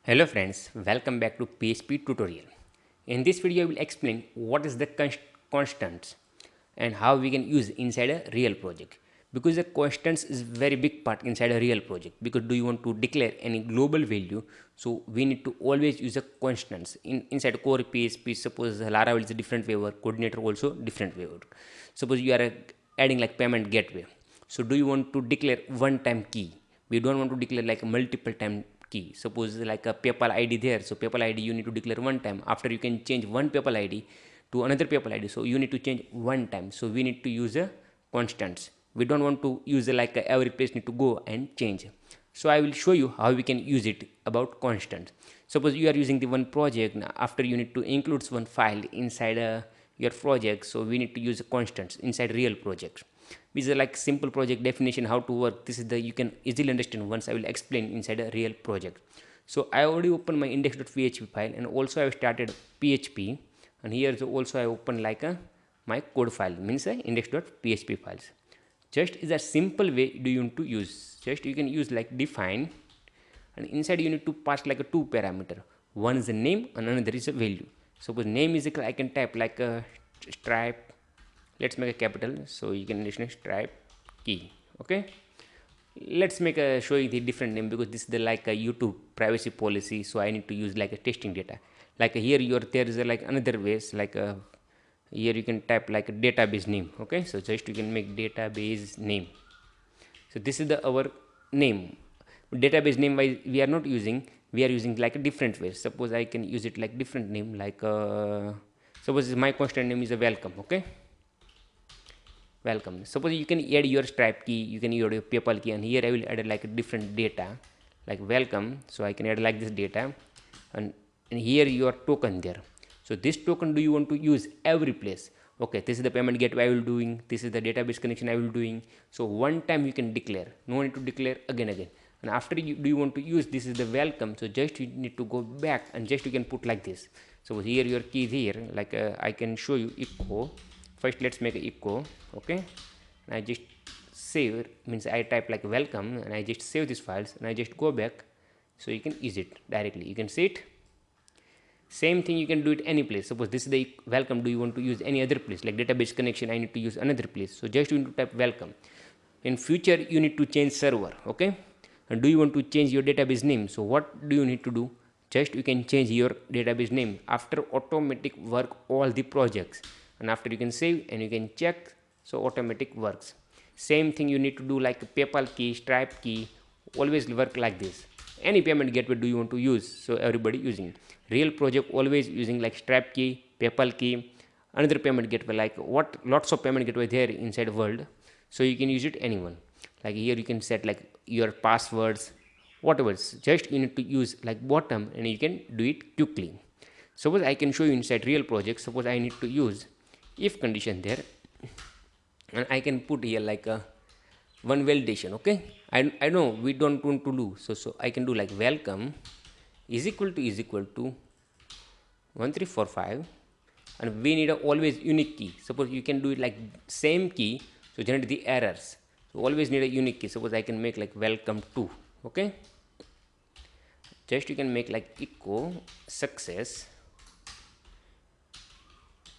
Hello friends, welcome back to PHP tutorial. In this video I will explain what is the constants and how we can use inside a real project, because the constants is very big part inside a real project. Because do you want to declare any global value, so we need to always use a constants inside core PHP. Suppose Laravel is a different way work, coordinator also different way work. Suppose you are adding like payment gateway, so do you want to declare one time key? We don't want to declare like a multiple time key. Suppose like a PayPal ID there, so PayPal ID you need to declare one time. After you can change one PayPal ID to another PayPal ID, so you need to change one time. So we need to use a constants. We don't want to use like every place need to go and change. So I will show you how we can use it about constants. Suppose you are using the one project. Now after you need to include one file inside your project, so we need to use constants inside real project. This is like simple project definition how to work. This is the you can easily understand once I will explain inside a real project. So I already opened my index.php file, and also I have started PHP, and here also I open like a my code file, means a index.php files. Just is a simple way do you want to use. Just you can use like define, and inside you need to pass like a two parameter. One is a name and another is a value. Suppose name is I can type like a stripe. Let's make a capital, so you can listen stripe key. Okay, let's make a show you the different name, because this is the like a YouTube privacy policy, so I need to use like a testing data. Like here there is a, like another ways, like a here you can type like a database name. Okay, so just you can make database name. So this is the our name. Database name wise we are not using, we are using like a different way. Suppose I can use it like different name, like suppose my constant name is a welcome. Okay, welcome. Suppose you can add your stripe key, you can add your PayPal key, and here I will add like a different data like welcome. So I can add like this data, and here your token there. So this token do you want to use every place? Okay, this is the payment gateway I will doing, this is the database connection I will doing. So one time you can declare, no need to declare again. And after you do you want to use, this is the welcome, so just you need to go back and just you can put like this. So here your key is here, like I can show you echo. First let's make a echo. Okay, and I just save, means I type like welcome, and I just save these files, and I just go back, so you can use it directly. You can see it. Same thing you can do it any place. Suppose this is the welcome, do you want to use any other place, like database connection I need to use another place, so just you need to type welcome. In future you need to change server. Okay, and do you want to change your database name, so what do you need to do? Just you can change your database name after automatic work all the projects, and after you can save and you can check, so automatic works. Same thing you need to do like PayPal key, stripe key, always work like this. Any payment gateway do you want to use, so everybody using. Real project always using like stripe key, PayPal key, another payment gateway, like what lots of payment gateway there inside world, so you can use it anyone. Like here you can set like your passwords, whatever. Just you need to use like bottom, and you can do it quickly. Suppose I can show you inside real project. Suppose I need to use if condition there, and I can put here like a one validation. Okay, I know we don't want to do, so I can do like welcome is equal to 1345, and we need a always unique key. Suppose you can do it like same key, so generate the errors. So always need a unique key. Suppose I can make like welcome to. Okay, just you can make like echo success,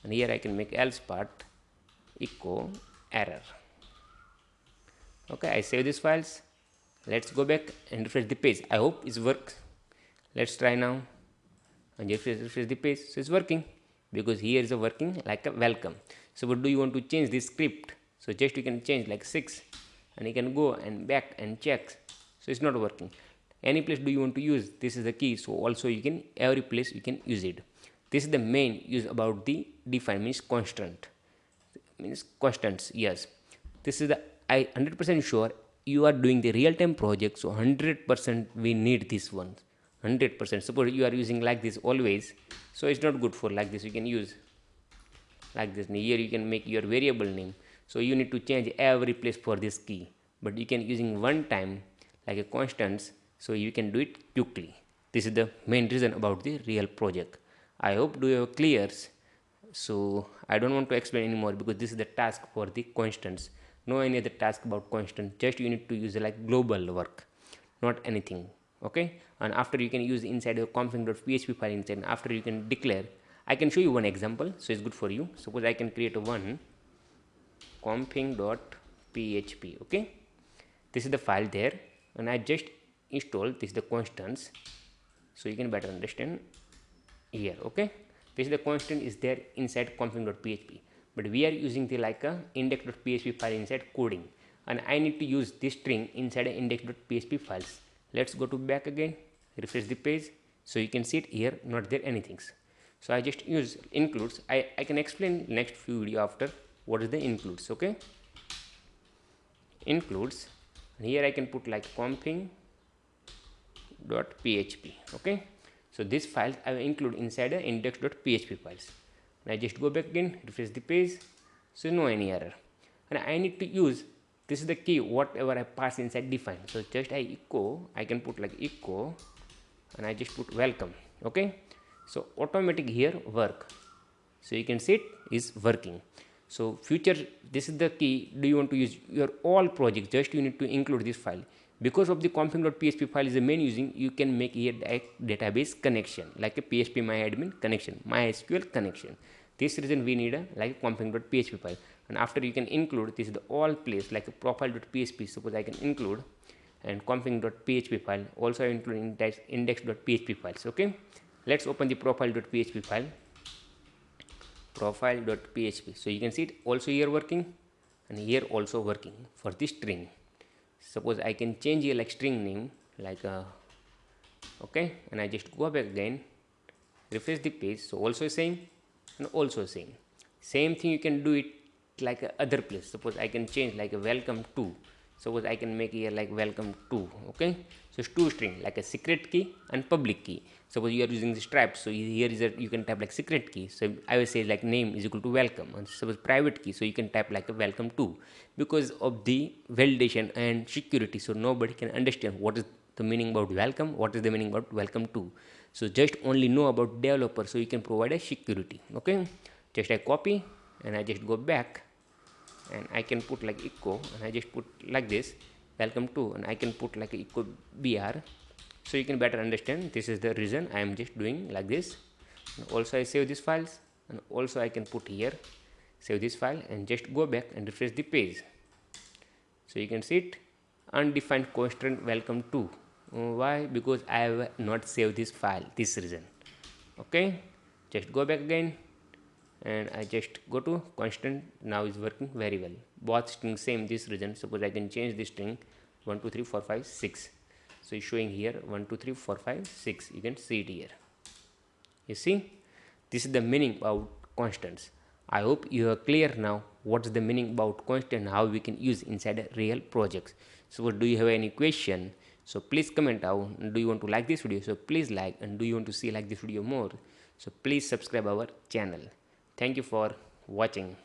and here I can make else part echo error. Okay, I save these files. Let's go back and refresh the page. I hope it works. Let's try now and just refresh the page. So it's working, because here is a working like a welcome. So what do you want to change this script? So just you can change like 6, and you can go and back and check. So it's not working. Any place do you want to use, this is the key, so also you can every place you can use it. This is the main use about the define, means constant, means constants. Yes, this is the I 100% sure you are doing the real-time project, so 100% we need this one. 100%. Suppose you are using like this always, so it's not good for like this. You can use like this. Here you can make your variable name, so you need to change every place for this key, but you can using one time like a constants, so you can do it quickly. This is the main reason about the real project. I hope do you have clears. So I don't want to explain anymore, because this is the task for the constants. No any other task about constant, just you need to use like global work, not anything. Okay, and after you can use inside your config.php file inside, and after you can declare. I can show you one example, so it's good for you. Suppose I can create a one config.php. okay, this is the file there, and I just install this the constants, so you can better understand here. Okay, this is the constant is there inside config.php, but we are using the like a index.php file inside coding, and I need to use this string inside a index.php files. Let's go to back again, refresh the page, so you can see it here, not there anything. So I just use includes. I can explain next few video after what is the includes. Okay, includes, and here I can put like config.php. okay, so this file I will include inside a index.php files, and I just go back again, refresh the page, so no any error. And I need to use, this is the key whatever I pass inside define, so just I can put like echo, and I just put welcome. Okay, so automatic here work, so you can see it is working. So future, this is the key. Do you want to use your all projects, just you need to include this file. Because of the config.php file is the main using, you can make here database connection like a php myadmin connection, mysql connection. This reason we need a like config.php file, and after you can include this is the all place like a profile.php. suppose I can include, and config.php file also I include in index.php files. Okay, let's open the profile.php file, profile.php. so you can see it also here working, and here also working for this string. Suppose I can change here like string name like okay, and I just go back again, refresh the page, so also same and also same thing. You can do it like a other place. Suppose I can change like a welcome to, suppose I can make here like welcome to. Okay, so it's two string like a secret key and public key. Suppose you are using the strap, so here is a, you can type like secret key, so I will say like name is equal to welcome, and suppose private key, so you can type like a welcome to, because of the validation and security, so nobody can understand what is the meaning about welcome, what is the meaning about welcome to. So just only know about developer, so you can provide a security. Okay, just I copy, and I just go back, and I can put like echo, and I just put like this welcome to, and I can put like echo br, so you can better understand. This is the reason I am just doing like this. And also I save these files, and also I can put here save this file, and just go back and refresh the page, so you can see it undefined constant welcome to. Why? Because I have not saved this file, this reason. Okay, just go back again, and I just go to constant. Now is working very well, both string same this reason. Suppose I can change this string 1 2 3 4 5 6, so it's showing here 1 2 3 4 5 6. You can see it here. You see, this is the meaning about constants. I hope you are clear now what is the meaning about constant, how we can use inside real projects. So do you have any question? So please comment down. Do you want to like this video? So please like, and do you want to see like this video more? So please subscribe our channel. Thank you for watching.